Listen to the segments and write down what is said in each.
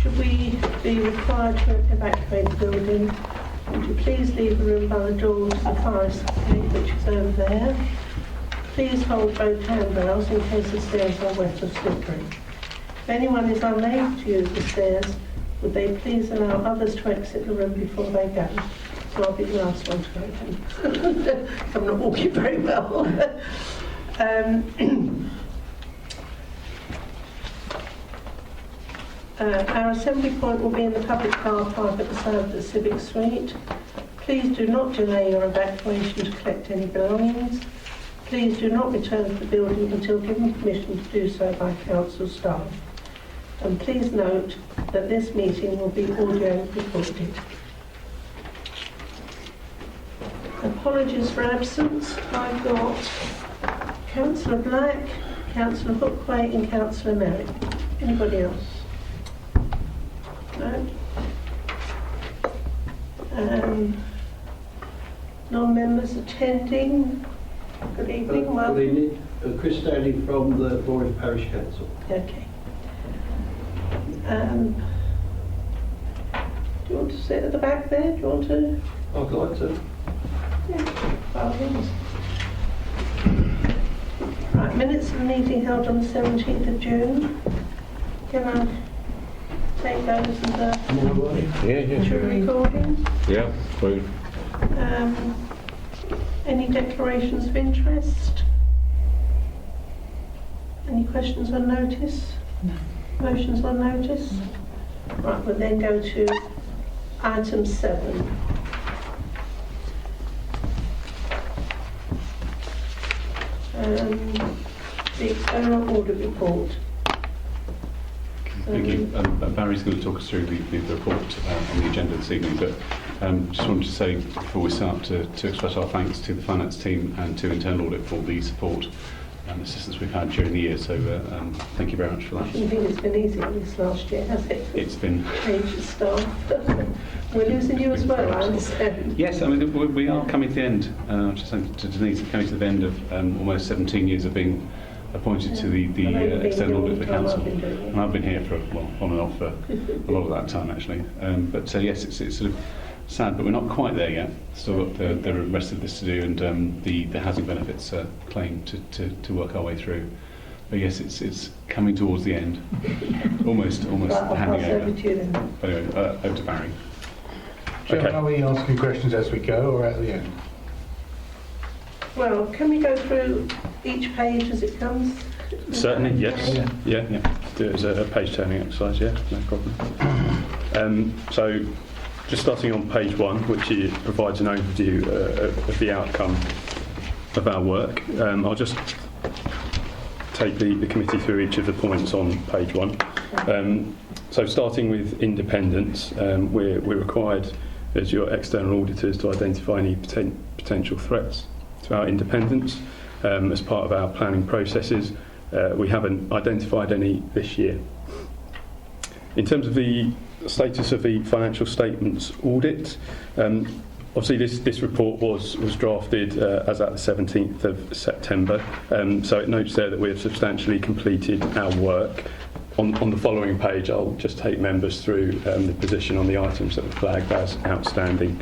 Should we be required to evacuate the building, would you please leave the room by the door to the fire escape, which is over there. Please hold both handrails in case the stairs are wet or slippery. If anyone is unable to use the stairs, would they please allow others to exit the room before they go? So I'll be the last one to go then. I'm not walking very well. Our assembly point will be in the public car park at the side of the Civic Suite. Please do not delay your evacuation to collect any belongings. Please do not return to the building until given permission to do so by council staff. And please note that this meeting will be audio recorded. Apologies for absence. I've got Councillor Black, Councillor Hookway and Councillor Merrick. Anybody else? No? Non-members attending. Good evening. Welcome. Good evening. Chris Stanley from the Board Parish Council. Okay. Do you want to sit at the back there? Do you want to? I'd like to. Yeah, by all means. Right, minutes of the meeting held on the 17th of June. Can I take those as a true recording? Yeah, great. Any declarations of interest? Any questions on notice? No. Motions on notice? Right, we'll then go to item 7. The external audit report. Thank you. Barry's going to talk us through the report on the agenda this evening, but just wanted to say before we start to express our thanks to the finance team and to internal audit for the support and assistance we've had during the year. So thank you very much for that. I shouldn't think it's been easy this last year, has it? It's been change of staff. We're losing you as well, I understand. Yes, I mean we are coming to the end. Just saying to Denise, coming to the end of almost 17 years of being appointed to the external audit of the council, and I've been here for on and off for a lot of that time actually. But yes, it's sort of sad, but we're not quite there yet. Still got the rest of this to do, and the housing benefits claim to work our way through. But yes, it's coming towards the end, almost Right, handing over. over to you then. But anyway, over to Barry. Okay. Are we asking questions as we go or at the end? Well, can we go through each page as it comes? Certainly, yes. Yeah. Do it as a page turning exercise, yeah, no problem. So, just starting on page 1, which provides an overview of the outcome of our work. I'll just take the committee through each of the points on page 1. So, starting with independence, we're required as your external auditors to identify any potential threats to our independence as part of our planning processes. We haven't identified any this year. In terms of the status of the financial statements audit, obviously this report was drafted as at the 17th of September, so it notes there that we have substantially completed our work. On the following page, I'll just take members through the position on the items that were flagged as outstanding.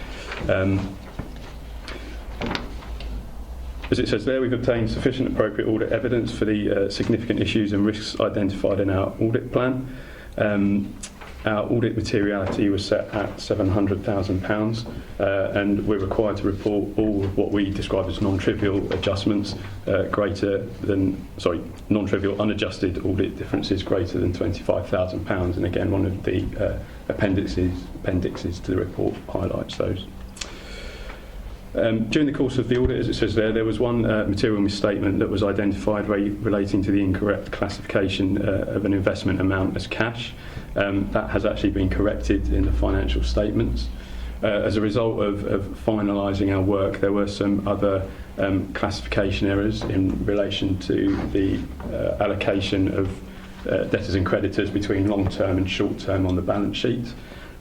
As it says there, we've obtained sufficient appropriate audit evidence for the significant issues and risks identified in our audit plan. Our audit materiality was set at £700,000 and we're required to report all of what we describe as non-trivial adjustments non-trivial unadjusted audit differences greater than £25,000, and again one of the appendixes to the report highlights those. During the course of the audit, as it says there was one material misstatement that was identified relating to the incorrect classification of an investment amount as cash. That has actually been corrected in the financial statements. As a result of finalising our work, there were some other classification errors in relation to the allocation of debtors and creditors between long-term and short-term on the balance sheet.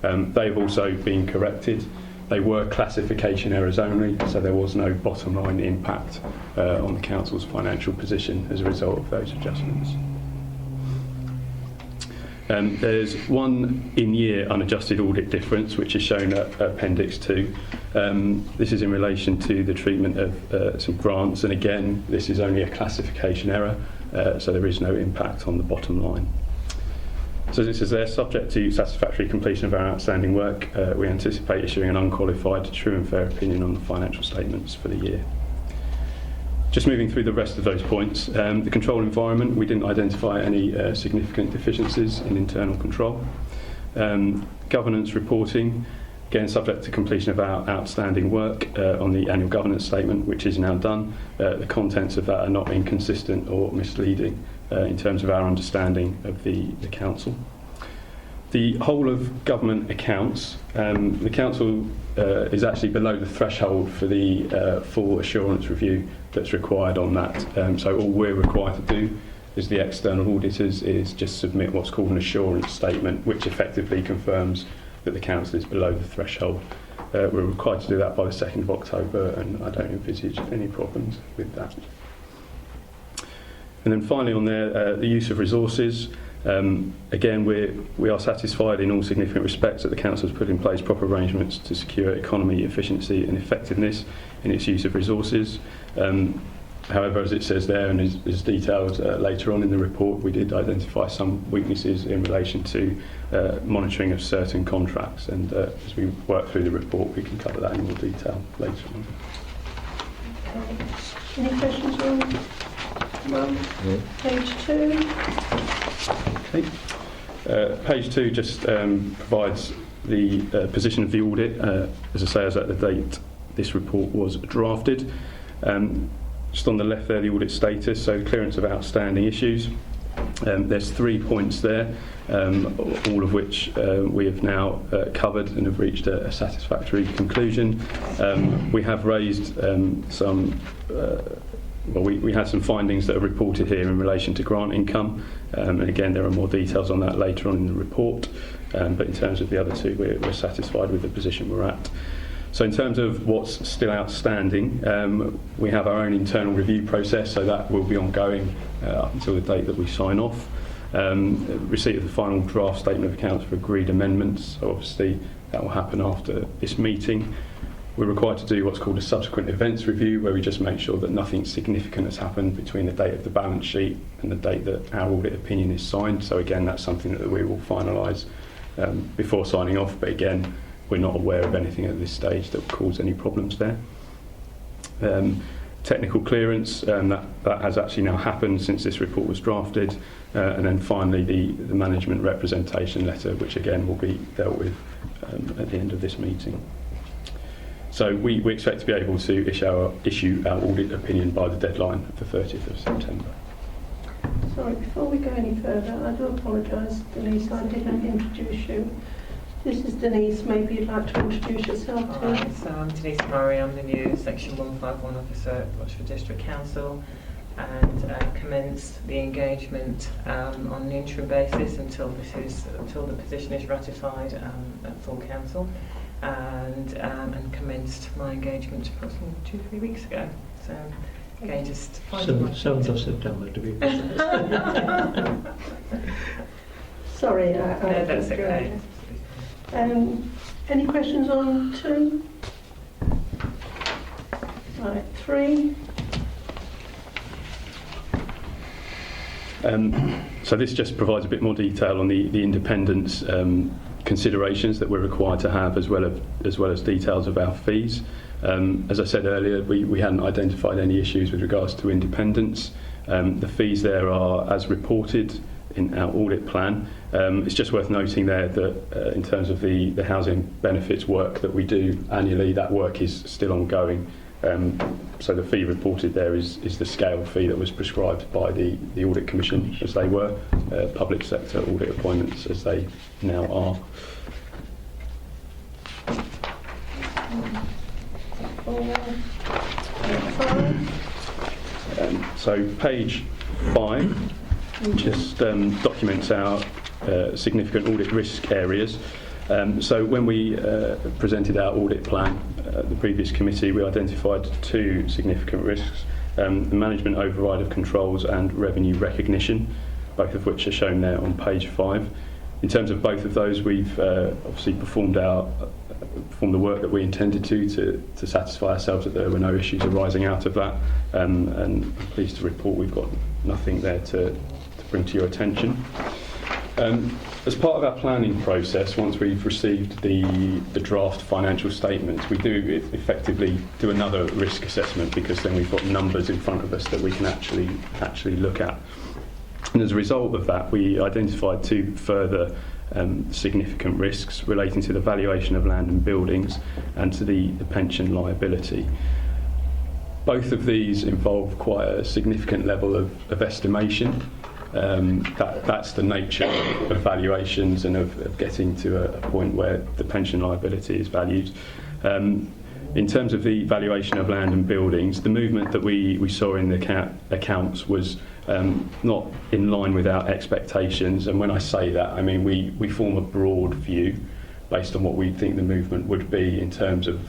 They've also been corrected. They were classification errors only, so there was no bottom line impact on the council's financial position as a result of those adjustments. There's one in-year unadjusted audit difference, which is shown at Appendix 2. This is in relation to the treatment of some grants, and again, this is only a classification error, so there is no impact on the bottom line. So as it says there, subject to satisfactory completion of our outstanding work, we anticipate issuing an unqualified, true and fair opinion on the financial statements for the year. Just moving through the rest of those points, the control environment, we didn't identify any significant deficiencies in internal control. Governance reporting, again subject to completion of our outstanding work on the annual governance statement, which is now done. The contents of that are not inconsistent or misleading in terms of our understanding of the council. The whole of government accounts, the council is actually below the threshold for the full assurance review that's required on that. So all we're required to do as the external auditors is just submit what's called an assurance statement, which effectively confirms that the council is below the threshold. We're required to do that by the 2nd of October, and I don't envisage any problems with that. And then finally on there, the use of resources. Again, we are satisfied in all significant respects that the council has put in place proper arrangements to secure economy, efficiency and effectiveness in its use of resources. However, as it says there and is detailed later on in the report, we did identify some weaknesses in relation to monitoring of certain contracts, and as we work through the report we can cover that in more detail later on. Any questions on page 2? Okay. Page 2 just provides the position of the audit, as I say, as at the date this report was drafted. Just on the left there, the audit status, so clearance of outstanding issues. There's 3 points there, all of which we have now covered and have reached a satisfactory conclusion. We have raised we had some findings that are reported here in relation to grant income, and again there are more details on that later on in the report, but in terms of the other two we're satisfied with the position we're at. So in terms of what's still outstanding, we have our own internal review process, so that will be ongoing up until the date that we sign off. Receipt of the final draft statement of accounts for agreed amendments, so obviously that will happen after this meeting. We're required to do what's called a subsequent events review, where we just make sure that nothing significant has happened between the date of the balance sheet and the date that our audit opinion is signed. So again, that's something that we will finalise before signing off, but again, we're not aware of anything at this stage that will cause any problems there. Technical clearance, that has actually now happened since this report was drafted. And then finally the management representation letter, which again will be dealt with at the end of this meeting. So we expect to be able to issue our audit opinion by the deadline of the 30th of September. Sorry, before we go any further, I do apologise, Denise, I didn't introduce you. This is Denise, maybe you'd like to introduce yourself too. Hi, so I'm Denise Murray, I'm the new Section 151 officer at Rochford District Council, and commenced the engagement on an interim basis until the position is ratified at full council, and commenced my engagement approximately 2-3 weeks ago. So again, just 7th of September to be precise. Sorry, no, that's okay. Any questions on 2? Right, 3. So this just provides a bit more detail on the independence considerations that we're required to have, as well as details of our fees. As I said earlier, we hadn't identified any issues with regards to independence. The fees there are as reported in our audit plan. It's just worth noting there that in terms of the housing benefits work that we do annually, that work is still ongoing. So the fee reported there is the scale fee that was prescribed by the Audit Commission, as they were, public sector audit appointments as they now are. So page 5 just documents our significant audit risk areas. So when we presented our audit plan at the previous committee, we identified 2 significant risks, the management override of controls and revenue recognition, both of which are shown there on page 5. In terms of both of those, we've obviously performed the work that we intended to satisfy ourselves that there were no issues arising out of that, and I'm pleased to report we've got nothing there to bring to your attention. As part of our planning process, once we've received the draft financial statements, we do effectively do another risk assessment, because then we've got numbers in front of us that we can actually look at. And as a result of that, we identified 2 further significant risks relating to the valuation of land and buildings and to the pension liability. Both of these involve quite a significant level of estimation. That's the nature of valuations and of getting to a point where the pension liability is valued. In terms of the valuation of land and buildings, the movement that we saw in the accounts was not in line with our expectations, and when I say that, I mean we form a broad view based on what we think the movement would be in terms of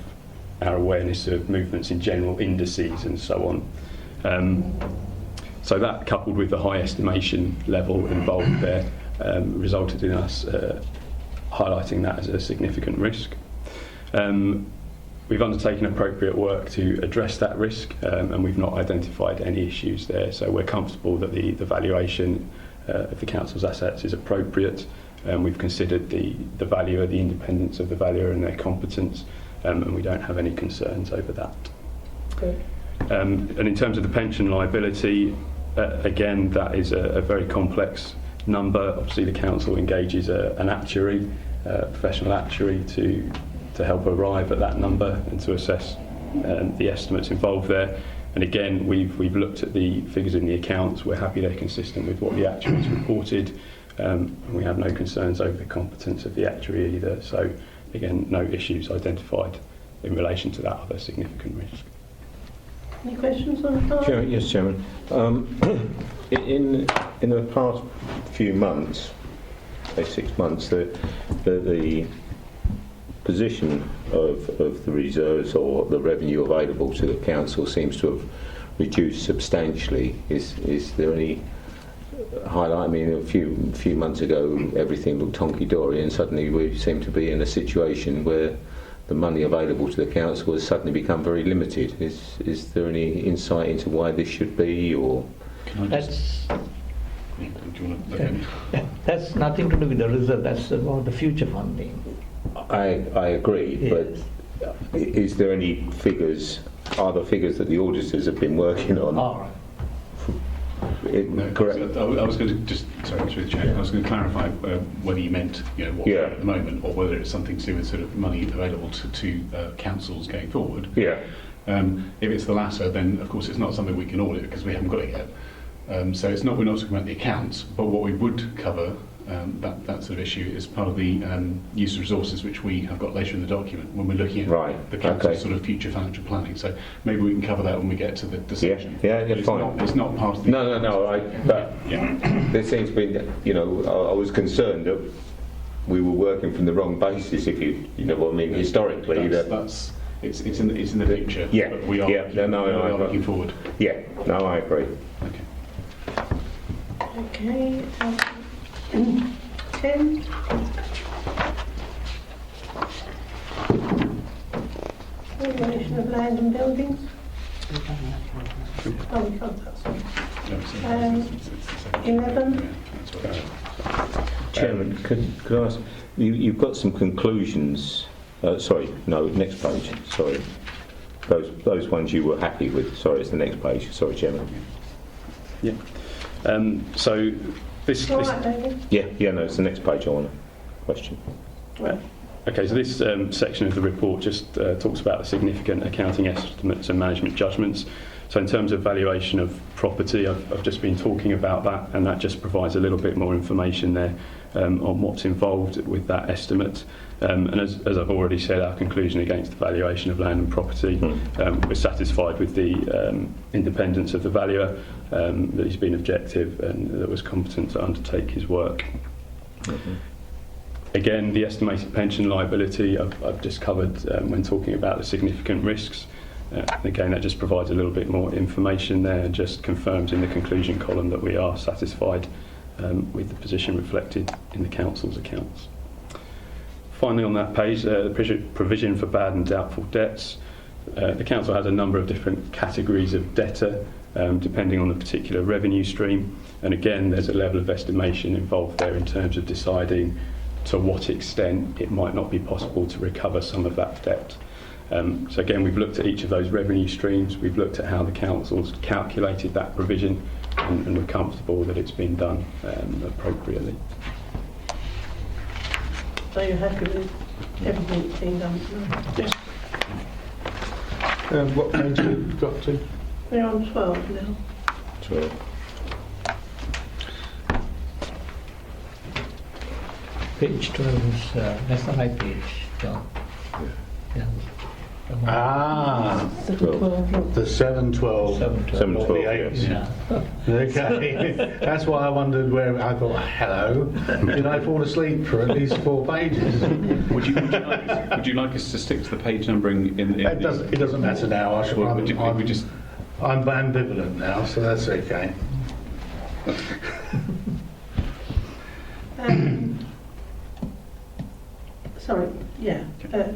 our awareness of movements in general indices and so on. So that, coupled with the high estimation level involved there, resulted in us highlighting that as a significant risk. We've undertaken appropriate work to address that risk, and we've not identified any issues there, so we're comfortable that the valuation of the council's assets is appropriate, and we've considered the valuer, the independence of the valuer and their competence, and we don't have any concerns over that. Okay. And in terms of the pension liability, again, that is a very complex number. Obviously the council engages an actuary, a professional actuary, to help arrive at that number and to assess the estimates involved there. And again, we've looked at the figures in the accounts. We're happy they're consistent with what the actuaries reported, and we have no concerns over the competence of the actuary either. So again, no issues identified in relation to that other significant risk. Any questions on the file? Yes, Chairman. In the past few months, say 6 months, the position of the reserves or the revenue available to the council seems to have reduced substantially. Is there any highlight? I mean, a few months ago everything looked honky-dory, and suddenly we seem to be in a situation where the money available to the council has suddenly become very limited. Is there any insight into why this should be, or? That's nothing to do with the reserve. That's about the future funding. I agree, Yes. but is there any figures? Are the figures that the auditors have been working on? All right. No, correct. I was going to just, sorry, through the chair, I was going to clarify whether you meant, what we're at the moment, or whether it's something to do with sort of money available to councils going forward. Yeah. If it's the latter, then of course it's not something we can audit because we haven't got it yet. So it's not, we're not talking about the accounts, but what we would cover, that sort of issue, is part of the use of resources which we have got later in the document when we're looking at the council's sort of future financial planning. So maybe we can cover that when we get to the section. Yeah, fine. It's not part of the... No. There seems to be, I was concerned that we were working from the wrong basis. If you know what I mean, historically. It's in the future. Yeah. But we are. Yeah. We are looking forward. Yeah. No, I agree. Okay. 10. Valuation of land and buildings. Oh, we can't, that's all. 11. Chairman, could I ask, you've got some conclusions, next page, sorry. Those ones you were happy with, sorry, it's the next page, sorry, Chairman. Yeah. So this... All right, David. Yeah, no, it's the next page I want to question. Right. Okay, so this section of the report just talks about the significant accounting estimates and management judgments. So in terms of valuation of property, I've just been talking about that, and that just provides a little bit more information there on what's involved with that estimate. And as I've already said, our conclusion against the valuation of land and property, we're satisfied with the independence of the valuer, that he's been objective and that was competent to undertake his work. Again, the estimated pension liability I've just covered when talking about the significant risks. Again, that just provides a little bit more information there and just confirms in the conclusion column that we are satisfied with the position reflected in the council's accounts. Finally, on that page, the provision for bad and doubtful debts. The council has a number of different categories of debtor, depending on the particular revenue stream. And again, there's a level of estimation involved there in terms of deciding to what extent it might not be possible to recover some of that debt. So again, we've looked at each of those revenue streams. We've looked at how the council's calculated that provision, and we're comfortable that it's been done appropriately. So you're happy with everything that's been done? Yes. What page have you got to? We're on 12 now. 12. Page 12 is, that's the right page, John. Yeah. Ah, 712. the 712. 712, The yes. eight. Yeah. Okay, that's why I wondered where. I thought, hello, did I fall asleep for at least 4 pages? Would you like us to stick to the page numbering in It doesn't matter now. Would we just... I'm ambivalent now, so that's okay. Sorry, yeah,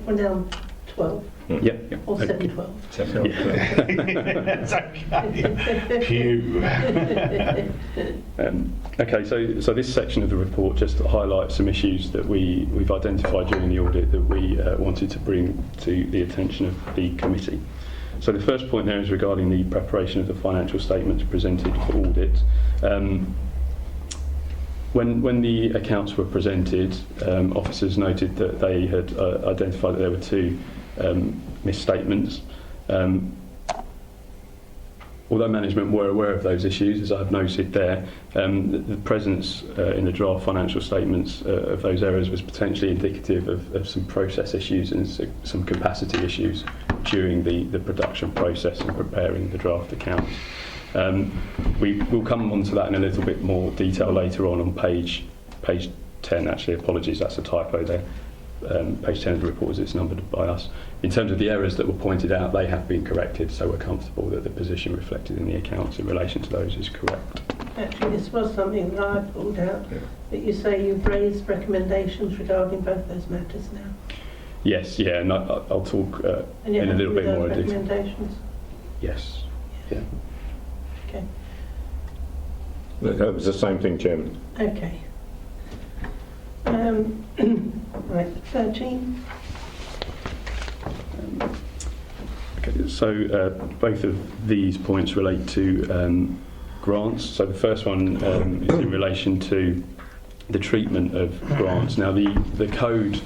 we're now on 12 Yeah. or Okay. 712. That's okay. Phew. Okay, so this section of the report just highlights some issues that we've identified during the audit that we wanted to bring to the attention of the committee. So the first point there is regarding the preparation of the financial statements presented for audit. When the accounts were presented, officers noted that they had identified that there were 2 misstatements. Although management were aware of those issues, as I've noted there, the presence in the draft financial statements of those errors was potentially indicative of some process issues and some capacity issues during the production process and preparing the draft accounts. We'll come on to that in a little bit more detail later on page 10. Actually, apologies, that's a typo there. Page 10 of the report, as it's numbered by us. In terms of the errors that were pointed out, they have been corrected, so we're comfortable that the position reflected in the accounts in relation to those is correct. Actually, this was something that I pulled out, that you say you've raised recommendations regarding both those matters now. Yes, yeah, and I'll talk And in you're a little happy bit with more those detail. recommendations? Yes, yeah. Okay. That was the same thing, Chairman. Okay. Right, 13. Okay, so both of these points relate to grants. So the first one is in relation to the treatment of grants. Now the code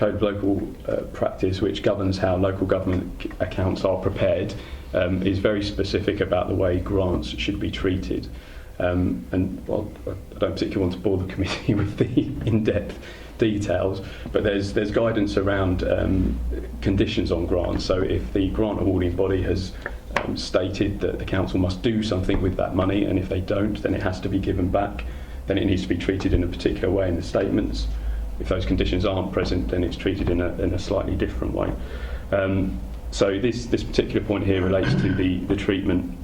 of local practice, which governs how local government accounts are prepared, is very specific about the way grants should be treated. And well, I don't particularly want to bore the committee with the in-depth details, but there's guidance around conditions on grants. So if the grant awarding body has stated that the council must do something with that money, and if they don't, then it has to be given back, then it needs to be treated in a particular way in the statements. If those conditions aren't present, then it's treated in a slightly different way. So this particular point here relates to the treatment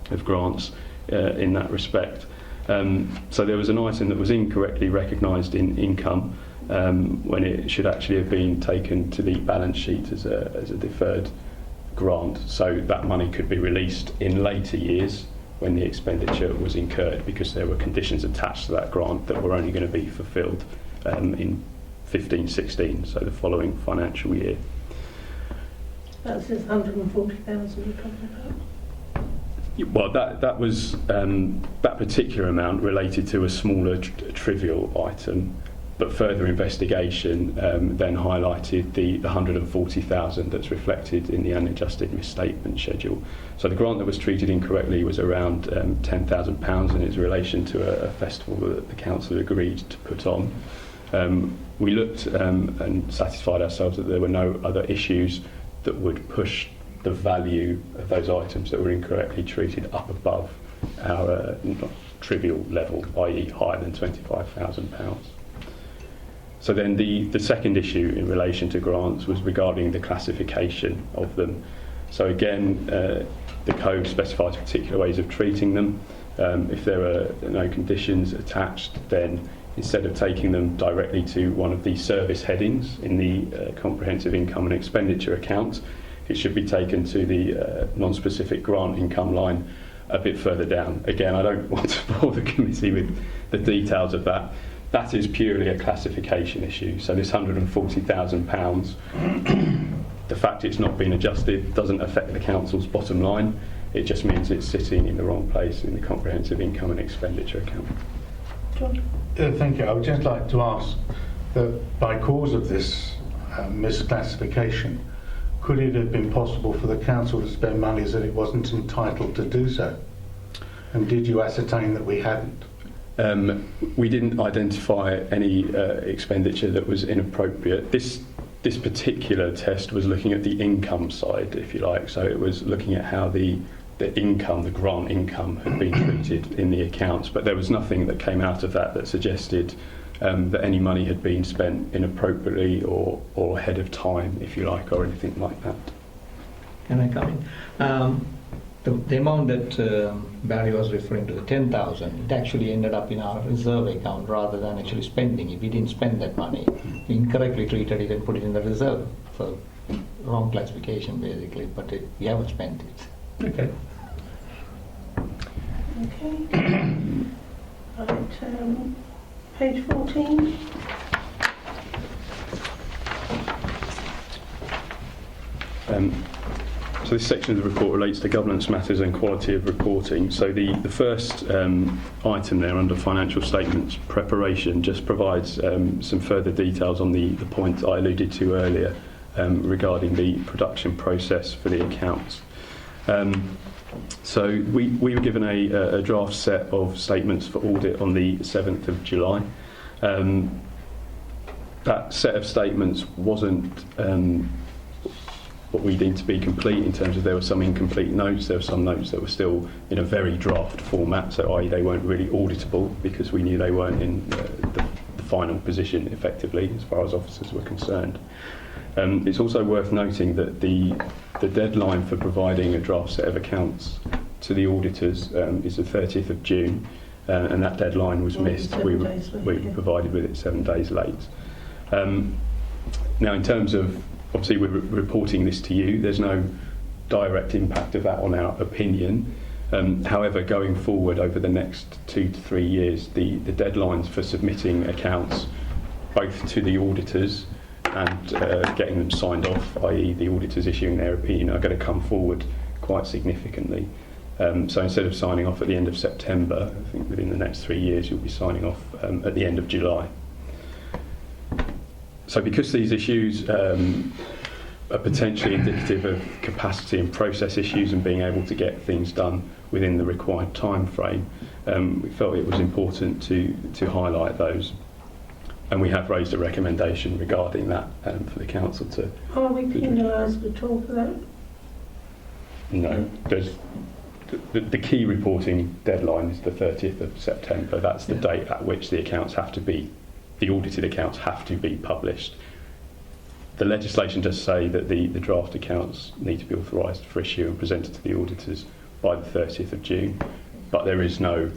of grants in that respect. So there was an item that was incorrectly recognised in income when it should actually have been taken to the balance sheet as a deferred grant. So that money could be released in later years when the expenditure was incurred, because there were conditions attached to that grant that were only going to be fulfilled in 15-16, so the following financial year. That's this 140,000 you're talking about? Well, that was that particular amount related to a smaller trivial item, but further investigation then highlighted the 140,000 that's reflected in the unadjusted misstatement schedule. So the grant that was treated incorrectly was around £10,000, and it's in relation to a festival that the council agreed to put on. We looked and satisfied ourselves that there were no other issues that would push the value of those items that were incorrectly treated up above our trivial level, i.e. higher than £25,000. So then the second issue in relation to grants was regarding the classification of them. So again, the code specifies particular ways of treating them. If there are no conditions attached, then instead of taking them directly to one of the service headings in the comprehensive income and expenditure account, it should be taken to the non-specific grant income line a bit further down. Again, I don't want to bore the committee with the details of that. That is purely a classification issue. So this £140,000, the fact it's not been adjusted doesn't affect the council's bottom line. It just means it's sitting in the wrong place in the comprehensive income and expenditure account. John? Thank you. I would just like to ask that by cause of this misclassification, could it have been possible for the council to spend monies that it wasn't entitled to do so? And did you ascertain that we hadn't? We didn't identify any expenditure that was inappropriate. This particular test was looking at the income side, if you like. So it was looking at how the income, the grant income, had been treated in the accounts. But there was nothing that came out of that suggested that any money had been spent inappropriately or ahead of time, if you like, or anything like that. Can I come in? The amount that Barry was referring to, the 10,000, it actually ended up in our reserve account rather than actually spending it. We didn't spend that money. We incorrectly treated it and put it in the reserve. So wrong classification basically, but we haven't spent it. Okay. Okay. Right, page 14. So this section of the report relates to governance matters and quality of reporting. So the first item there under financial statements preparation just provides some further details on the point I alluded to earlier regarding the production process for the accounts. So we were given a draft set of statements for audit on the 7th of July. That set of statements wasn't what we deemed to be complete in terms of there were some incomplete notes, there were some notes that were still in a very draft format, so i.e. they weren't really auditable because we knew they weren't in the final position effectively as far as officers were concerned. It's also worth noting that the deadline for providing a draft set of accounts to the auditors is the 30th of June, and that deadline was missed. We were provided with it 7 days late. Now, in terms of, obviously we're reporting this to you, there's no direct impact of that on our opinion. However, going forward over the next 2 to 3 years, the deadlines for submitting accounts both to the auditors and getting them signed off, i.e. the auditors issuing their opinion, are going to come forward quite significantly. So instead of signing off at the end of September, I think within the next 3 years you'll be signing off at the end of July. So because these issues are potentially indicative of capacity and process issues and being able to get things done within the required time frame, we felt it was important to highlight those. And we have raised a recommendation regarding that for the council to... Are we penalised at all for that? No. There's the key reporting deadline is the 30th of September. That's the date at which the accounts have to be, the audited accounts have to be published. The legislation does say that the draft accounts need to be authorised for issue and presented to the auditors by the 30th of June, but there is no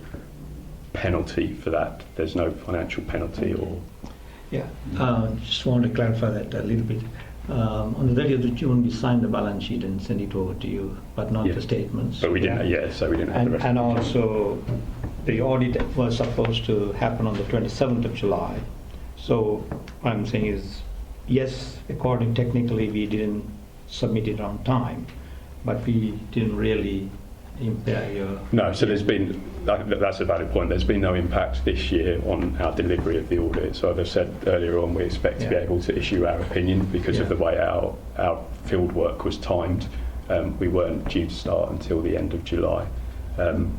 penalty for that. There's no financial penalty or... Yeah, just want to clarify that a little bit. On the 30th of June, we signed the balance sheet and sent it over to you, but not the statements. But we didn't, so we didn't have the rest. And also, the audit was supposed to happen on the 27th of July. So what I'm saying is, yes, according technically, we didn't submit it on time, but we didn't really impair your... No, so there's been, that's a valid point, there's been no impact this year on our delivery of the audit. So as I said earlier on, we expect to be able to issue our opinion because of the way our field work was timed. We weren't due to start until the end of July. So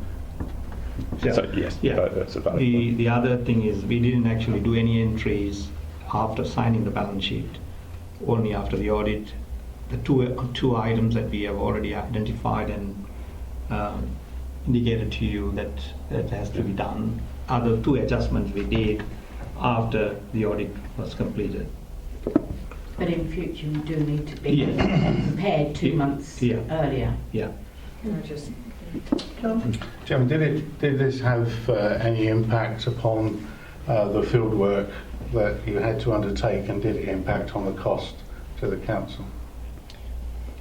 yes, that's a valid point. The other thing is we didn't actually do any entries after signing the balance sheet, only after the audit. The two items that we have already identified and indicated to you that has to be done. Other two adjustments we did after the audit was completed. But in future we do need to be prepared 2 months earlier. Yeah. Can I just John? Chairman, did this have any impact upon the field work that you had to undertake, and did it impact on the cost to the council?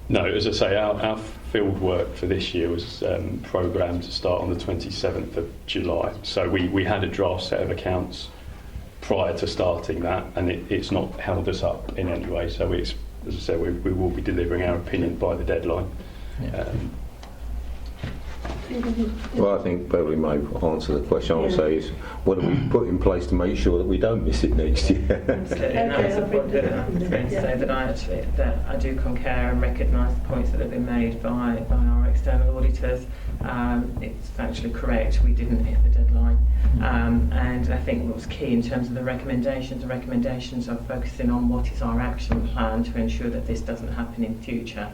No, as I say, our field work for this year was programmed to start on the 27th of July. So we had a draft set of accounts prior to starting that, and it's not held us up in any way. So as I said, we will be delivering our opinion by the deadline. Well, I think Beverly may answer the question. I would say is, what do we put in place to make sure that we don't miss it next year? Absolutely, and that was the point that I was going to say, that I do concur and recognise the points that have been made by our external auditors. It's actually correct, we didn't hit the deadline. And I think what was key in terms of the recommendations are focusing on what is our action plan to ensure that this doesn't happen in future.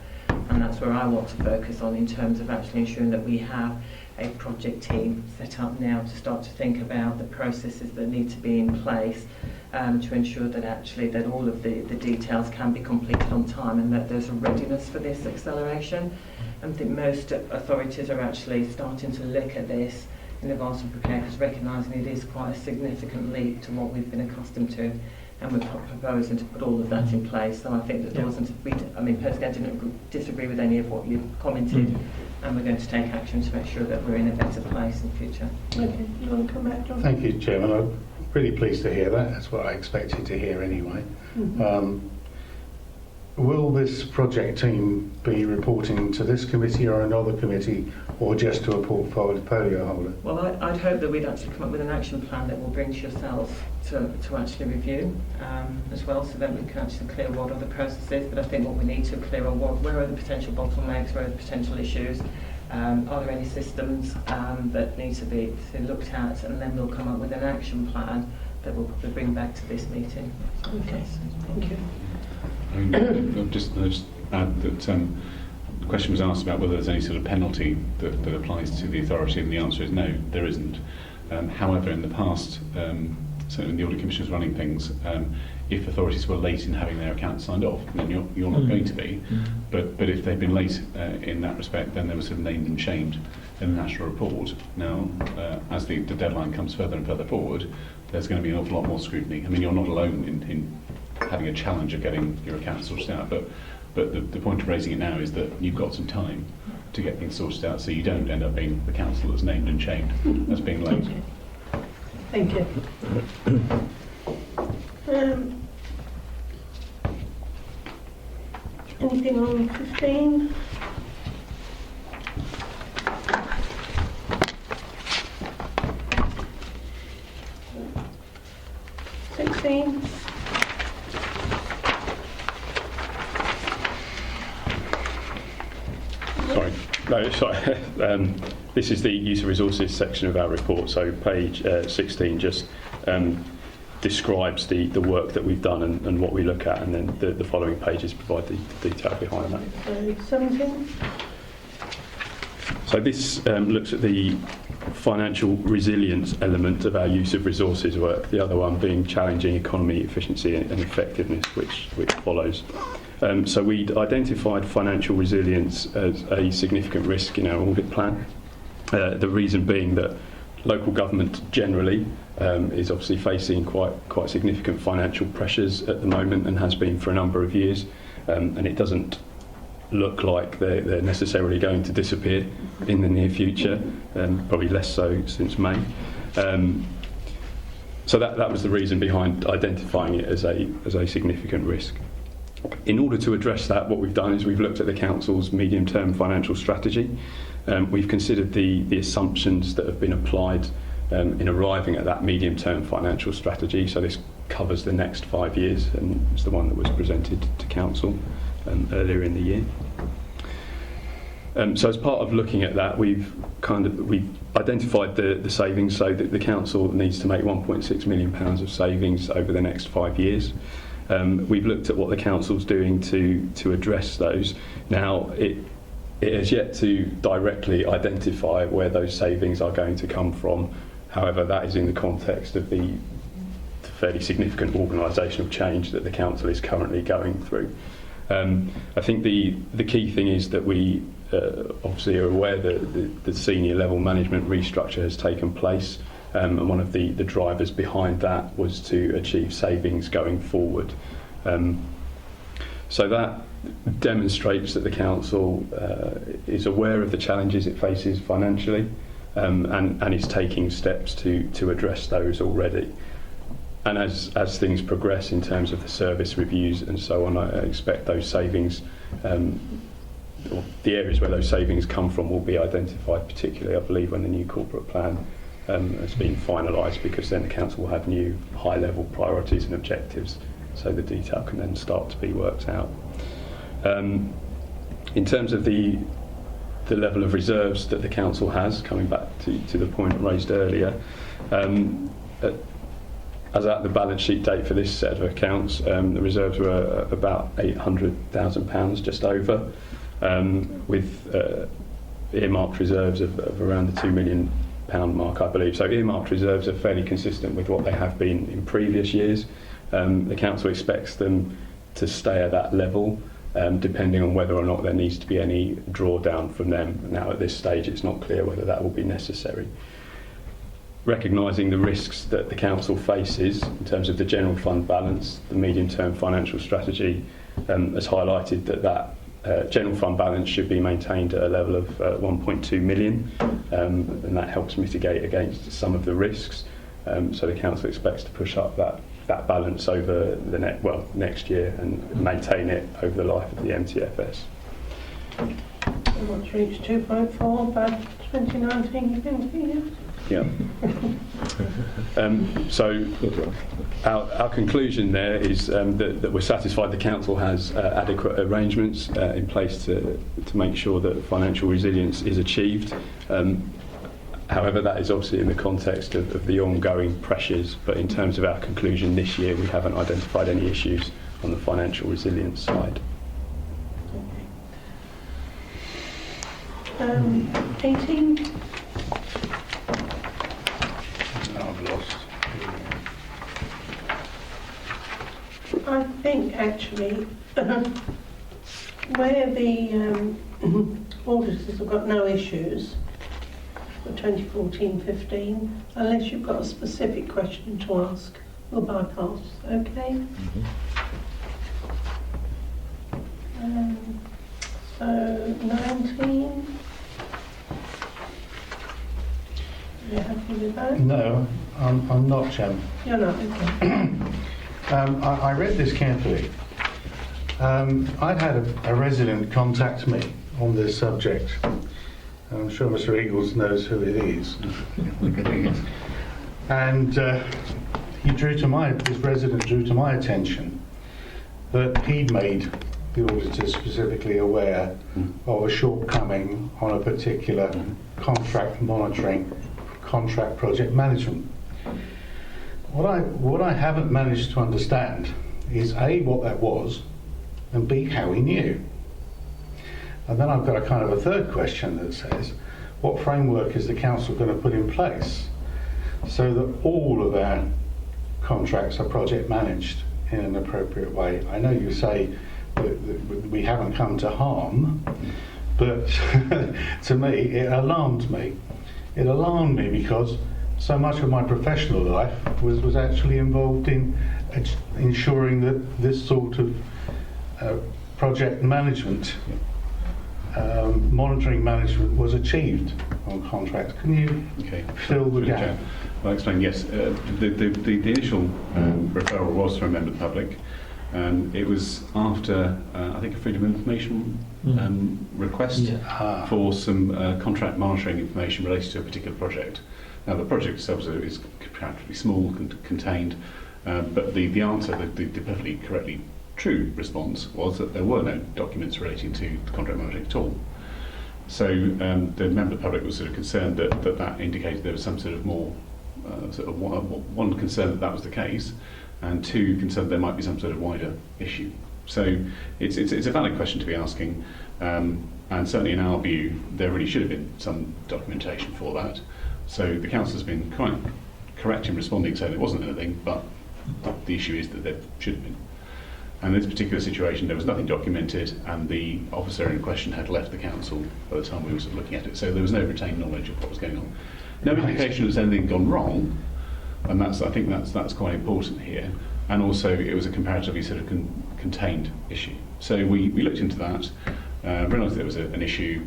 And that's where I want to focus on, in terms of actually ensuring that we have a project team set up now to start to think about the processes that need to be in place to ensure that actually that all of the details can be completed on time, and that there's a readiness for this acceleration. I think most authorities are actually starting to look at this in advance of preparing, because recognising it is quite a significant leap to what we've been accustomed to. And we're proposing to put all of that in place. So I think that there wasn't, personally I didn't disagree with any of what you commented, and we're going to take action to make sure that we're in a better place in the future. Okay, you want to come back, John? Thank you, Chairman. I'm pretty pleased to hear that. That's what I expected to hear anyway. Will this project team be reporting to this committee or another committee, or just to a portfolio holder? Well, I'd hope that we'd actually come up with an action plan that will bring to yourselves to actually review as well, so that we can actually clear what are the processes. But I think what we need to clear on where are the potential bottlenecks, where are the potential issues, are there any systems that need to be looked at, and then we'll come up with an action plan that we'll probably bring back to this meeting. Okay, thank you. I'll just add that the question was asked about whether there's any sort of penalty that applies to the authority, and the answer is no, there isn't. However, in the past, certainly when the Audit Commission was running things, if authorities were late in having their accounts signed off, then you're not going to be. But if they've been late in that respect, then they were sort of named and shamed in the national report. Now, as the deadline comes further and further forward, there's going to be an awful lot more scrutiny. I mean, you're not alone in having a challenge of getting your accounts sorted out, but the point of raising it now is that you've got some time to get things sorted out, so you don't end up being the council that's named and shamed as being late. Thank you. Anything on 15? Sorry. This is the use of resources section of our report. So page 16 just describes the work that we've done and what we look at, and then the following pages provide the detail behind that. 17? So this looks at the financial resilience element of our use of resources work, the other one being challenging economy, efficiency and effectiveness, which follows. So we'd identified financial resilience as a significant risk in our audit plan. The reason being that local government generally is obviously facing quite significant financial pressures at the moment, and has been for a number of years, and it doesn't look like they're necessarily going to disappear in the near future, probably less so since May. So that was the reason behind identifying it as a significant risk. In order to address that, what we've done is we've looked at the Council's medium-term financial strategy. We've considered the assumptions that have been applied in arriving at that medium-term financial strategy. So this covers the next 5 years, and it's the one that was presented to Council earlier in the year. So as part of looking at that, we've identified the savings, so that the Council needs to make £1.6 million of savings over the next 5 years. We've looked at what the Council's doing to address those. Now, it has yet to directly identify where those savings are going to come from. However, that is in the context of the fairly significant organisational change that the Council is currently going through. I think the key thing is that we obviously are aware that the senior level management restructure has taken place, and one of the drivers behind that was to achieve savings going forward. So that demonstrates that the council is aware of the challenges it faces financially, and is taking steps to address those already. And as things progress in terms of the service reviews and so on, I expect those savings, or the areas where those savings come from, will be identified, particularly, I believe, when the new corporate plan has been finalised, because then the council will have new high-level priorities and objectives, so the detail can then start to be worked out. In terms of the level of reserves that the council has, coming back to the point raised earlier, as at the balance sheet date for this set of accounts, the reserves were about £800,000, just over, with earmarked reserves of around the £2 million mark, I believe. So earmarked reserves are fairly consistent with what they have been in previous years. The council expects them to stay at that level, depending on whether or not there needs to be any drawdown from them. Now, at this stage, it's not clear whether that will be necessary. Recognising the risks that the council faces in terms of the general fund balance, the medium-term financial strategy has highlighted that general fund balance should be maintained at a level of 1.2 million, and that helps mitigate against some of the risks. So the council expects to push up that balance over the next year and maintain it over the life of the MTFS. We want to reach 2.4 by 2019, you think? Yeah. So our conclusion there is that we're satisfied the council has adequate arrangements in place to make sure that financial resilience is achieved. However, that is obviously in the context of the ongoing pressures, but in terms of our conclusion this year, we haven't identified any issues on the financial resilience side. 18. I've lost. I think actually where the auditors have got no issues for 2014-15, unless you've got a specific question to ask, we'll bypass, okay? So 19. Are you happy with that? No, I'm not, Chairman. You're not, okay. I read this carefully. I'd had a resident contact me on this subject. I'm sure Mr. Eagles knows who it is. And this resident drew to my attention that he'd made the auditor specifically aware of a shortcoming on a particular contract monitoring, contract project management. What I haven't managed to understand is A, what that was, and B, how he knew. And then I've got a kind of a third question that says, what framework is the council going to put in place so that all of our contracts are project managed in an appropriate way? I know you say that we haven't come to harm, but to me, it alarmed me. It alarmed me because so much of my professional life was actually involved in ensuring that this sort of project management, monitoring management was achieved on contracts. Can you fill the gap? I'll explain, yes. The initial referral was from a member of the public. It was after, I think, a Freedom of Information request for some contract monitoring information related to a particular project. Now, the project itself is comparatively small, contained, but the answer, the perfectly correctly true response, was that there were no documents relating to contract monitoring at all. So the member of the public was sort of concerned that indicated there was some sort of more, one concern that was the case, and two, concerned there might be some sort of wider issue. So it's a valid question to be asking, and certainly in our view, there really should have been some documentation for that. So the council has been quite correct in responding, saying there wasn't anything, but the issue is that there should have been. And in this particular situation, there was nothing documented, and the officer in question had left the council by the time we were sort of looking at it. So there was no retained knowledge of what was going on. No indication that anything had gone wrong, and I think that's quite important here. And also, it was a comparatively sort of contained issue. So we looked into that, realised there was an issue,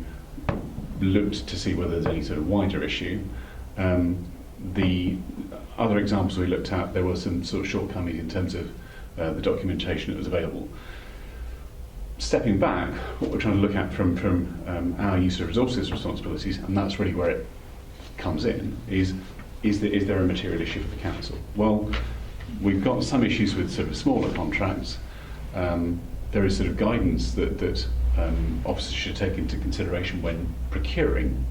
looked to see whether there's any sort of wider issue. The other examples we looked at, there were some sort of shortcomings in terms of the documentation that was available. Stepping back, what we're trying to look at from our use of resources responsibilities, and that's really where it comes in, is there a material issue for the council? Well, we've got some issues with sort of smaller contracts. There is sort of guidance that officers should take into consideration when procuring,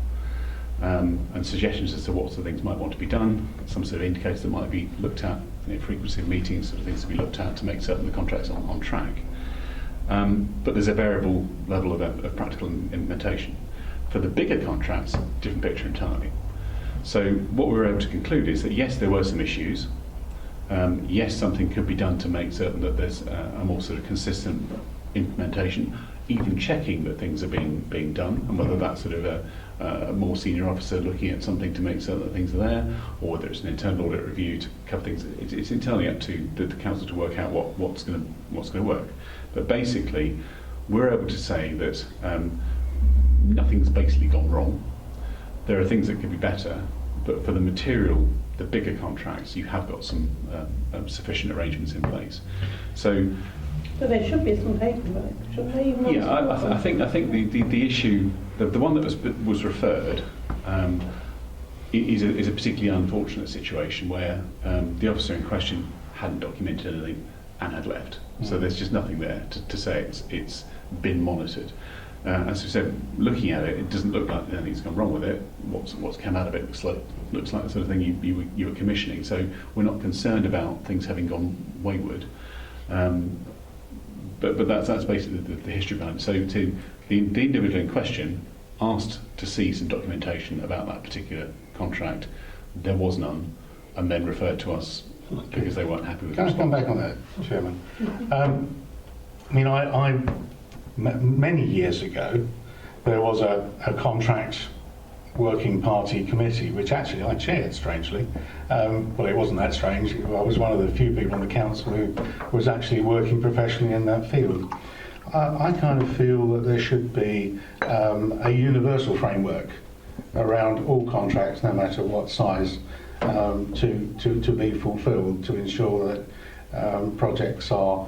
and suggestions as to what sort of things might want to be done, some sort of indicators that might be looked at, frequency of meetings, sort of things to be looked at to make certain the contract's on track. But there's a variable level of practical implementation. For the bigger contracts, different picture entirely. So what we were able to conclude is that yes, there were some issues. Yes, something could be done to make certain that there's a more sort of consistent implementation, even checking that things are being done, and whether that's sort of a more senior officer looking at something to make certain that things are there, or whether it's an internal audit review to cover things. It's entirely up to the council to work out what's going to work. But basically, we're able to say that nothing's basically gone wrong. There are things that could be better, but for the material, the bigger contracts, you have got some sufficient arrangements in place. So. But there should be some paperwork, shouldn't there? Even I think the issue, the one that was referred, is a particularly unfortunate situation where the officer in question hadn't documented anything and had left. So there's just nothing there to say it's been monitored. As we said, looking at it, it doesn't look like anything's gone wrong with it. What's come out of it looks like the sort of thing you were commissioning. So we're not concerned about things having gone wayward. But that's basically the history behind it. So the individual in question asked to see some documentation about that particular contract. There was none, and then referred to us because they weren't happy with it. Can I come back on that, Chairman? Many years ago, there was a contract working party committee, which actually I chaired, strangely. Well, it wasn't that strange. I was one of the few people on the council who was actually working professionally in that field. I kind of feel that there should be a universal framework around all contracts, no matter what size, to be fulfilled, to ensure that projects are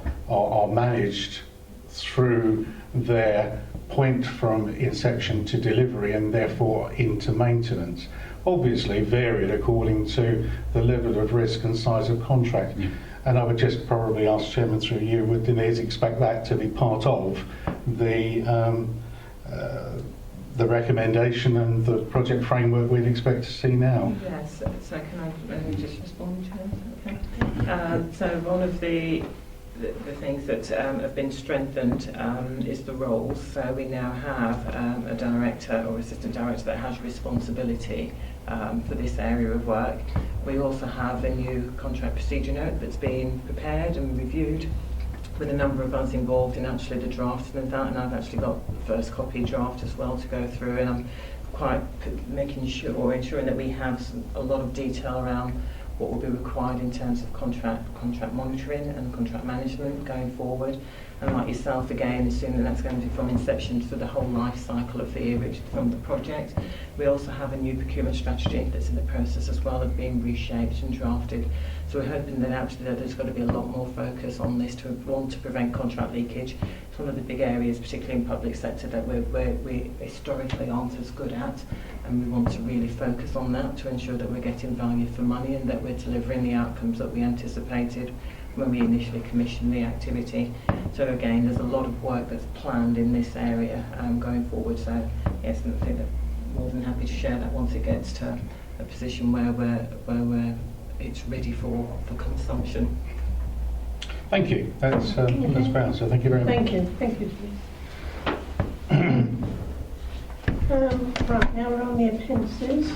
managed through their point from inception to delivery and therefore into maintenance, obviously varied according to the level of risk and size of contract. Yeah. And I would just probably ask Chairman through you, would Denise expect that to be part of the recommendation and the project framework we'd expect to see now? Yes, so can I just respond to that? Okay. So one of the things that have been strengthened is the roles. So we now have a director or assistant director that has responsibility for this area of work. We also have a new contract procedure note that's been prepared and reviewed with a number of us involved in actually the drafting of that, and I've actually got the first copy draft as well to go through, and I'm quite ensuring that we have a lot of detail around what will be required in terms of contract monitoring and contract management going forward. And like yourself, again, assuming that's going to be from inception to the whole life cycle of the from the project. We also have a new procurement strategy that's in the process as well of being reshaped and drafted. So we're hoping that actually there's got to be a lot more focus on this to prevent contract leakage. It's one of the big areas, particularly in public sector, that we historically aren't as good at, and we want to really focus on that to ensure that we're getting value for money and that we're delivering the outcomes that we anticipated when we initially commissioned the activity. So again, there's a lot of work that's planned in this area going forward. So yes, I think that more than happy to share that once it gets to a position where it's ready for consumption. Thank you. That's fair. So thank you very much. Thank you. Right, now we're on the appendices.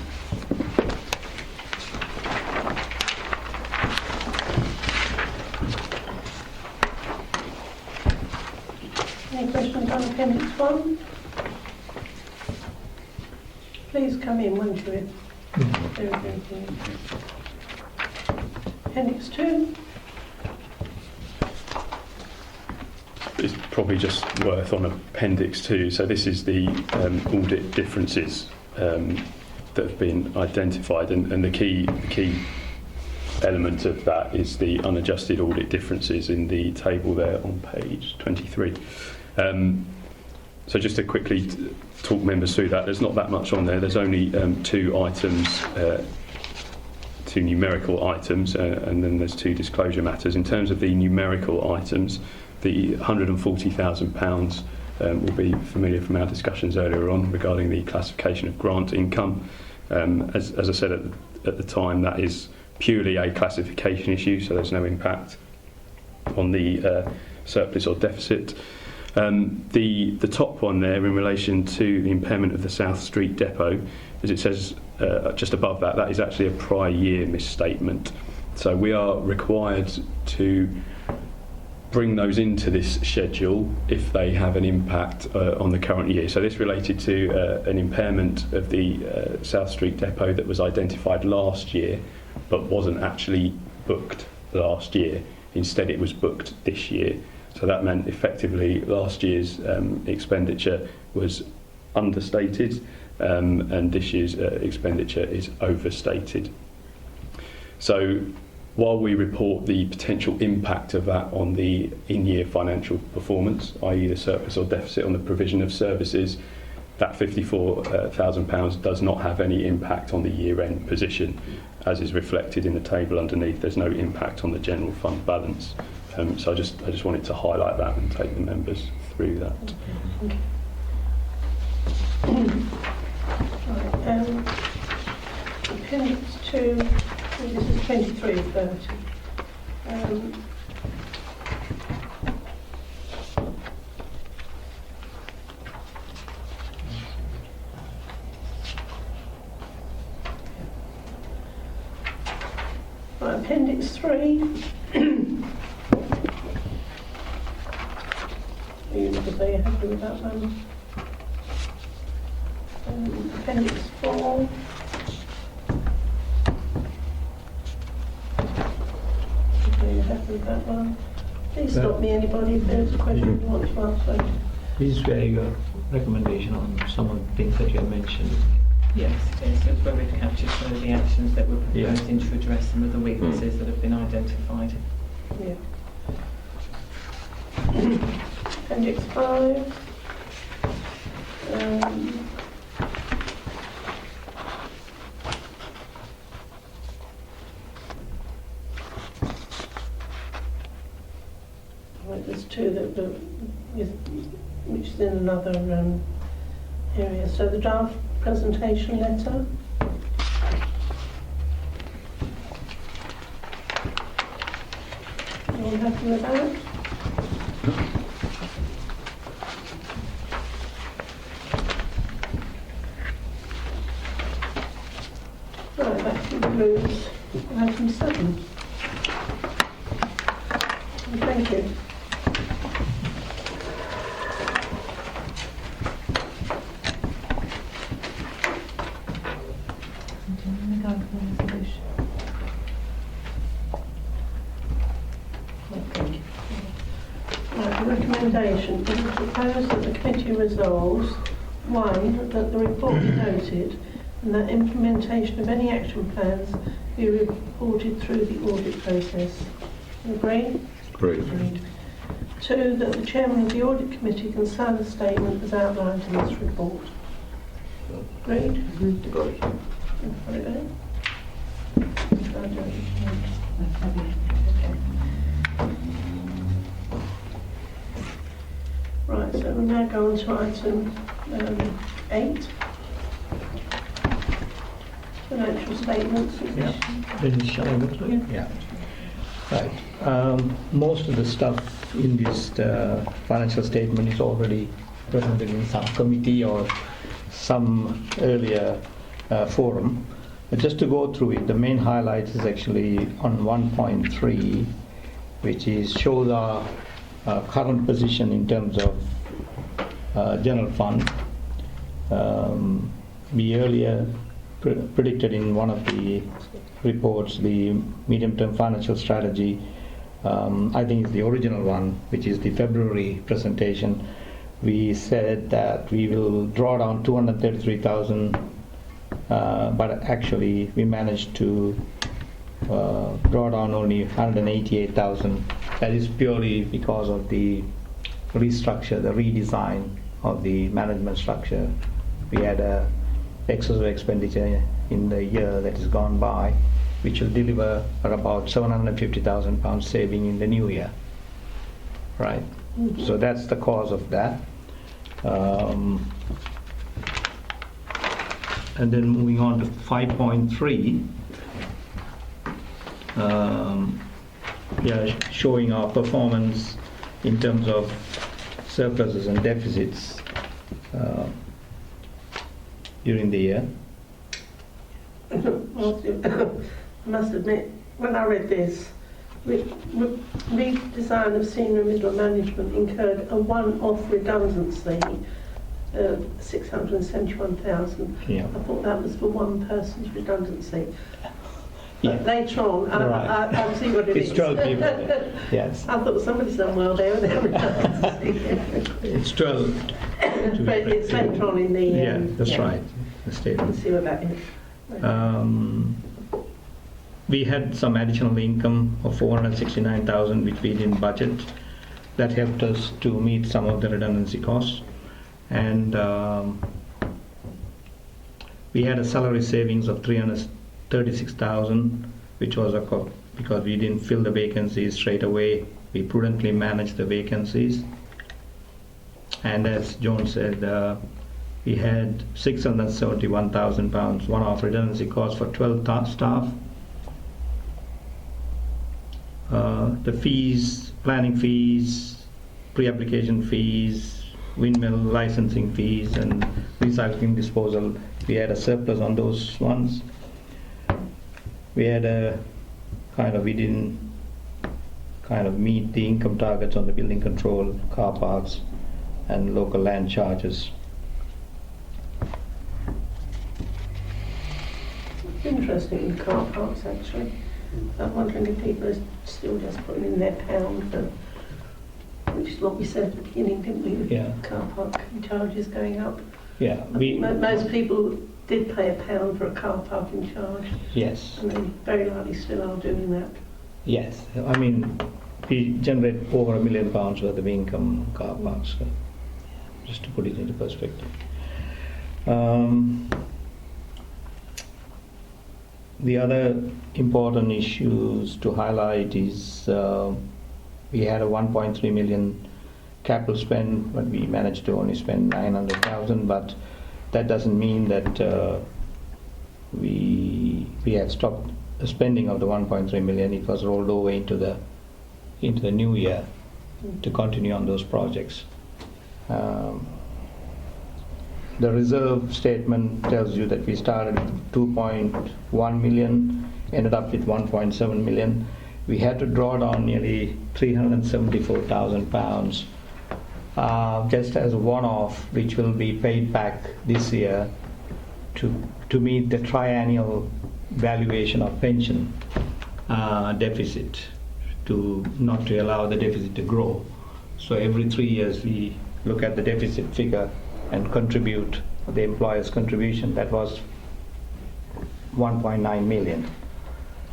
Any questions on Appendix 1? Please come in, won't you? Very good. Appendix 2? It's probably just worth on Appendix 2. So this is the audit differences that have been identified, and the key element of that is the unadjusted audit differences in the table there on page 23. So just to quickly talk members through that, there's not that much on there. There's only two items, two numerical items, and then there's two disclosure matters. In terms of the numerical items, the £140,000 will be familiar from our discussions earlier on regarding the classification of grant income. As I said at the time, that is purely a classification issue, so there's no impact on the surplus or deficit. The top one there in relation to the impairment of the South Street depot, as it says just above that, that is actually a prior year misstatement. So we are required to bring those into this schedule if they have an impact on the current year. So this related to an impairment of the South Street depot that was identified last year but wasn't actually booked last year. Instead it was booked this year. So that meant effectively last year's expenditure was understated and this year's expenditure is overstated. So while we report the potential impact of that on the in-year financial performance, i.e. the surplus or deficit on the provision of services, that £54,000 does not have any impact on the year-end position, as is reflected in the table underneath. There's no impact on the general fund balance. So I just wanted to highlight that and take the members through that. Right, Appendix 2, this is 23 30. Right, Appendix 3. Are you happy with that one? Appendix 4. Are you happy with that one? Please stop me, anybody, if there's a question you want to ask. This is where your recommendation on some of the things that you have mentioned. Yes, it is. It's where we've captured some of the actions that we're proposing to address some of the weaknesses that have been identified. Yeah. Appendix 5. Right, there's two which is in another area. So the draft presentation letter. You all happy with that? Right, that concludes item 7. Thank you. Recommendation. It is proposed that the committee resolves 1. That the report be noted and that implementation of any action plans be reported through the audit process. Agree? Agreed. 2. That the chairman of the audit committee can sign the statement as outlined in this report. Agreed? Agreed. Right, so we'll now go on to item 8. Financial statements. Then shall I go through it? Yeah. Right. Most of the stuff in this financial statement is already presented in some committee or some earlier forum. But just to go through it, the main highlight is actually on 1.3, which is shows our current position in terms of general fund. We earlier predicted in one of the reports, the medium-term financial strategy, I think it's the original one, which is the February presentation. We said that we will draw down 233,000, but actually we managed to draw down only 188,000. That is purely because of the restructure, the redesign of the management structure. We had a excessive expenditure in the year that is gone by, which will deliver about £750,000 saving in the new year. Right? Mm-hmm. So that's the cause of that. And then moving on to 5.3, showing our performance in terms of surpluses and deficits during the year. I must admit, when I read this, redesign of senior and middle management incurred a one-off redundancy of 671,000. Yeah. I thought that was for one person's redundancy. Yeah. But later on, Right. I'll see what it is. It's 12 people. Yes. I thought somebody's done well there with their redundancy. It's 12. But it's later on in the... Yeah, that's right. The statement. Let's see what that is. We had some additional income of 469,000 which we didn't budget. That helped us to meet some of the redundancy costs. And we had a salary savings of 336,000, which was because we didn't fill the vacancies straight away. We prudently managed the vacancies. And as John said, we had £671,000 one-off redundancy costs for 12 staff. The fees, planning fees, pre-application fees, windmill licensing fees and recycling disposal, we had a surplus on those ones. We had we didn't meet the income targets on the building control, car parks and local land charges. It's interesting in car parks actually. I'm wondering if people are still just putting in their pound, which is what we said at the beginning, didn't we? Yeah. Car park charges going up. Yeah. Most people did pay £1 for a car parking charge. Yes. And they very likely still are doing that. Yes. I mean, we generate over £1 million worth of income on car parks, so just to put it into perspective. The other important issues to highlight is we had a 1.3 million capital spend, but we managed to only spend 900,000. But that doesn't mean that we have stopped the spending of the 1.3 million. It was rolled over into the new year to continue on those projects. The reserve statement tells you that we started with 2.1 million, ended up with 1.7 million. We had to draw down nearly £374,000 just as a one-off, which will be paid back this year to meet the triennial valuation of pension deficit, not to allow the deficit to grow. So every 3 years we look at the deficit figure and contribute the employer's contribution. That was 1.9 million.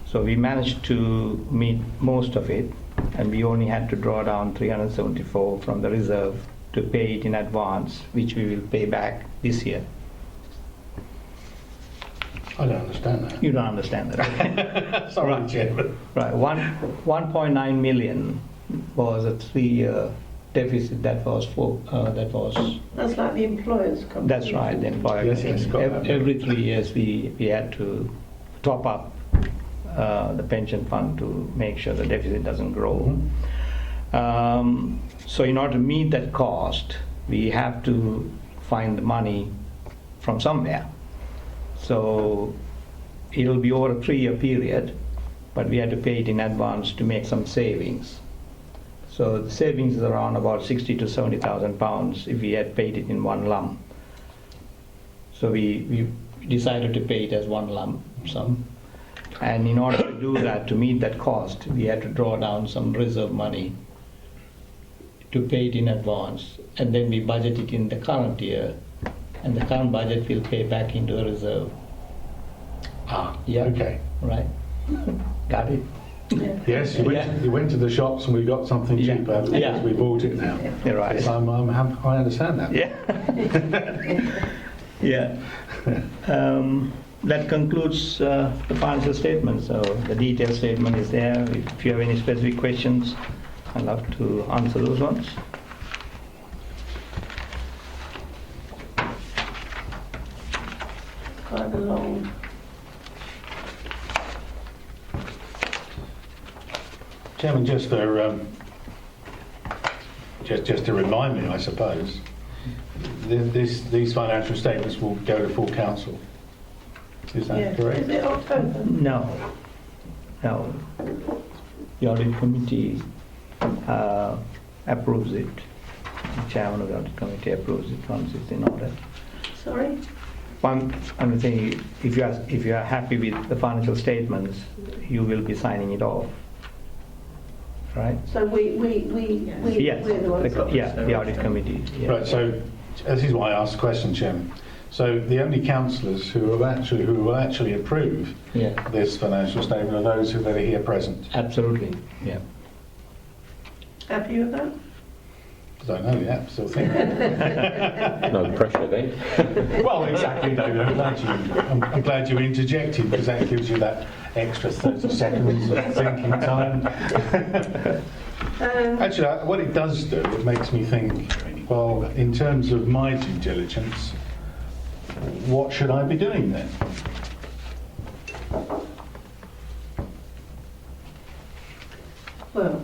So we managed to meet most of it, and we only had to draw down 374 from the reserve to pay it in advance, which we will pay back this year. I don't understand that. You don't understand that. Sorry, Right. Chairman. Right, 1.9 million was a 3-year deficit that was That's like the employer's contribution. That's right, the employer. Yes, yes, got that. Every 3 years we had to top up the pension fund to make sure the deficit doesn't grow. So in order to meet that cost, we have to find the money from somewhere. So it'll be over a 3-year period, but we had to pay it in advance to make some savings. So the savings is around about 60 to 70,000 pounds if we had paid it in one lump. So we decided to pay it as one lump sum. And in order to do that, to meet that cost, we had to draw down some reserve money to pay it in advance. And then we budget it in the current year. And the current budget will pay back into the reserve. Yeah. Okay. Right? Got it? Yes, you went to the shops and we got something Yeah. cheaper because Yeah. we bought it now. Yeah, right. Yes, I understand that. Yeah. Yeah. That concludes the financial statement. So the detailed statement is there. If you have any specific questions, I'd love to answer those ones. Quite a long. Chairman, just to remind me, I suppose, these financial statements will go to full council. Is that Yes. correct? Is it October? No. The audit committee approves it. The chairman of the audit committee approves it once it's in order. Sorry? I'm saying if you are happy with the financial statements, you will be signing it off. Right? So we Yes. we're the ones. The audit committee. Yeah. Right, so this is why I asked the question, Chairman. So the only councillors who will actually approve Yeah. this financial statement are those who are here present. Absolutely. Yeah. Happy with that? I don't know yet, still thinking. No pressure then. Well, exactly, David. I'm glad you interjected because that gives you that extra 30 seconds of thinking time. Actually, what it does do, it makes me think, well, in terms of my due diligence, what should I be doing then? Well,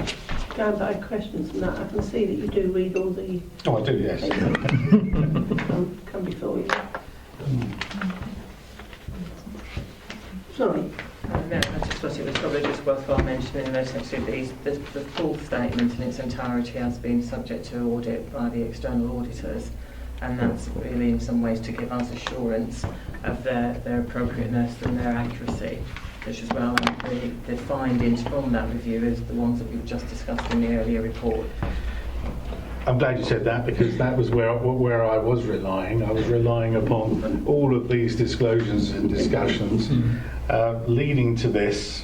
going by questions and that, I can see that you do read all the Oh, I do, yes. come before you. Sorry. No, I just thought it was probably just worthwhile mentioning that actually the full statement in its entirety has been subject to audit by the external auditors, and that's really in some ways to give us assurance of their appropriateness and their accuracy, which as well, and the findings from that review is the ones that we've just discussed in the earlier report. I'm glad you said that because that was where I was relying. I was relying upon all of these disclosures and discussions leading to this,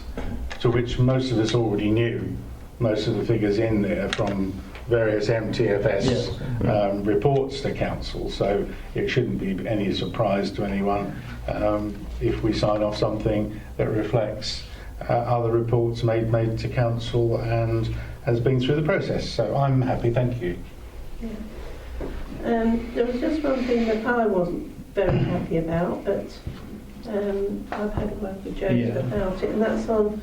to which most of us already knew. Most of the figures in there from various MTFS reports to council, so it shouldn't be any surprise to anyone if we sign off something that reflects other reports made to council and has been through the process. So I'm happy, thank you. Yeah. There was just one thing that I wasn't very happy about, but I've had a word with Joseph about it, and that's on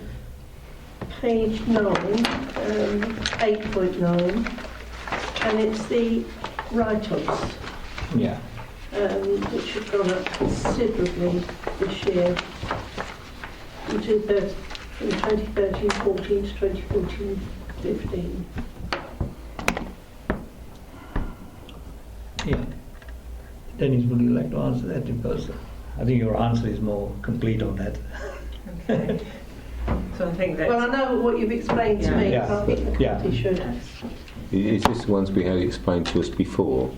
page 9, 8.9, and it's the write-offs, Yeah. which have gone up considerably this year, from 2013-14 to 2014-15. Yeah. Dennis, would you like to answer that? Because I think your answer is more complete on that. Okay. So I think that... Well, I know what you've explained to me, Yeah. but I think the Yeah. committee should. Is this the ones we had explained to us before,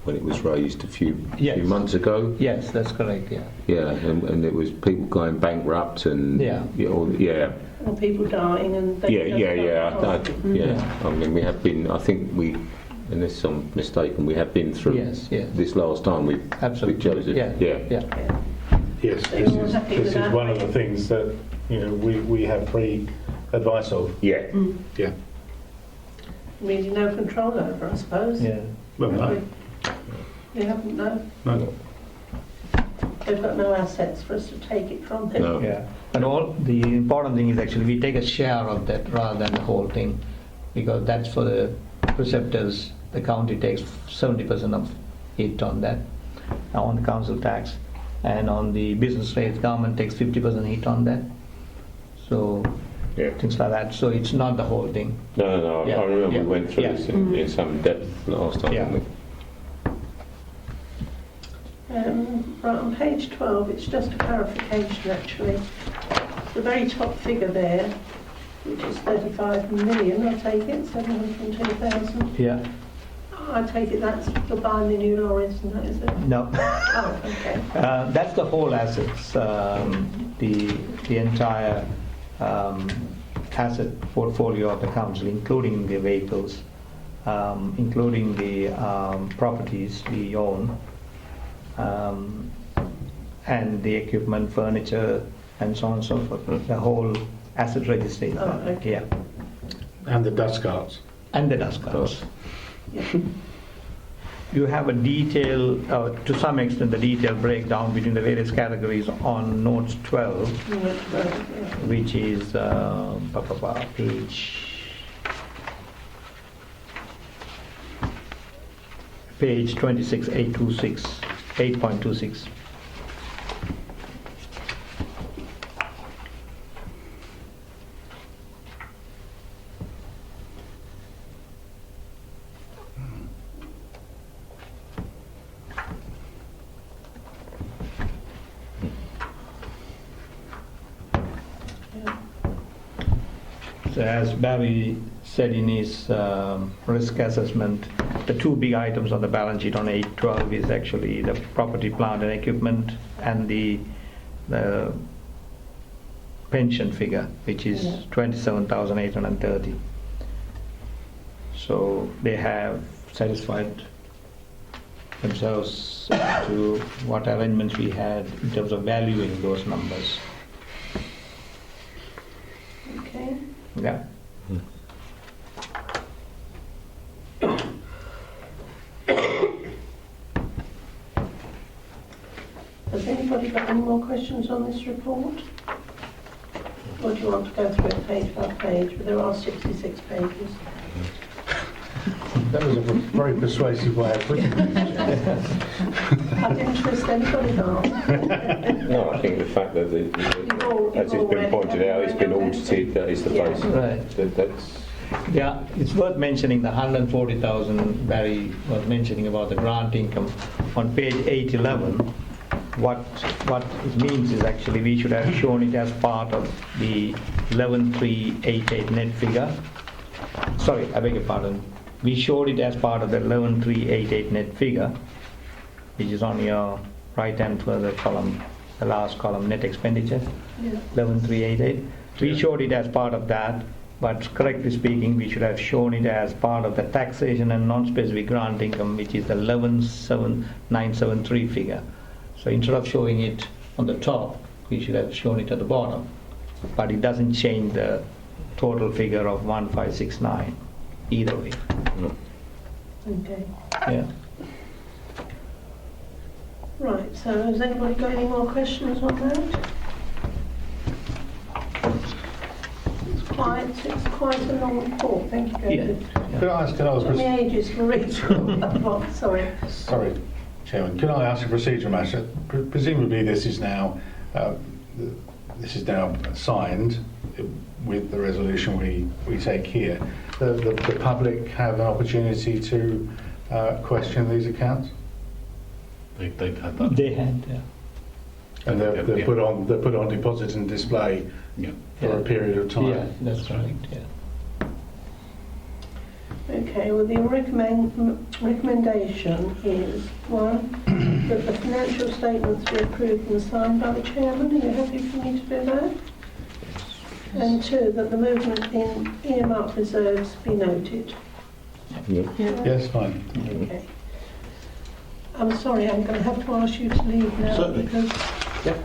when it was raised a few months ago? Yes, that's correct, yeah. Yeah, and it was people going bankrupt and... Yeah. Or people dying and... I mean, we have been, I think we, unless I'm mistaken, we have been through Yes. this last time with Joseph. Yeah. Yes, So you're all happy with this is that? one of the things that we have free advice of. Yeah. Yeah. Really no control over, I suppose. Yeah. Well, no. We haven't, no. No. They've got no assets for us to take it from them. No. Yeah. And all the important thing is actually we take a share of that rather than the whole thing, because that's for the preceptors. The county takes 70% of it on that, on the council tax, and on the business rates, government takes 50% hit on that. So Yeah. things like that. So it's not the whole thing. No, Yeah. I remember Yeah. we went through Yeah. this in some depth last time, Yeah. didn't we? Right, on page 12, it's just a clarification actually. The very top figure there, which is 35 million, I take it, 702,000. Yeah. I take it that's for buying the new lorries and that, is it? No. Oh, okay. That's the whole assets, the entire asset portfolio of the council, including the vehicles, including the properties we own, and the equipment, furniture, and so on and so forth. The whole asset register is Oh, that, okay. yeah. And the dust carts. And the dust carts. Yeah. You have a detail, to some extent, the detailed breakdown between the various categories on notes 12, which is page 26, 8.26. So as Barry said in his risk assessment, the two big items on the balance sheet on 812 is actually the property, plant and equipment and the pension figure, which is 27,830. So they have satisfied themselves to what arrangements we had in terms of valuing those numbers. Okay. Yeah. Has anybody got any more questions on this report? Or do you want to go through it page by page? But there are 66 pages. That was a very persuasive way of putting it. I didn't twist anybody's arm. No, I think the fact that, as it's been pointed out, it's been audited, that is the Yeah. basis. Right. That's Yeah, it's worth mentioning the 140,000 Barry was mentioning about the grant income. On page 811, what it means is actually we should have shown it as part of the 11,388 net figure. Sorry, I beg your pardon. We showed it as part of the 11,388 net figure, which is on your right-hand further column, the last column, net expenditure, Yeah. 11,388. We showed it as part of that, but correctly speaking, we should have shown it as part of the taxation and non-specific grant income, which is the 11,973 figure. So instead of showing it on the top, we should have shown it at the bottom. But it doesn't change the total figure of 1,569 either way. Okay. Yeah. Right, so has anybody got any more questions on that? It's quite a long report, thank you, David. Could I ask, Took me ages to read through that one, sorry. sorry, Chairman, can I ask a procedural matter? Presumably this is now signed with the resolution we take here. The public have an opportunity to question these accounts? They've had that. They had, yeah. And they're put on deposit and display Yeah. for a period of time? Yeah, that's right, yeah. Okay, well the recommendation is, one, that the financial statements be approved and signed by the chairman. Are you happy for me to do that? And two, that the movement in earmark reserves be noted. Yes, fine. Okay. I'm sorry, I'm going to have to ask you to leave now Certainly. because Yeah.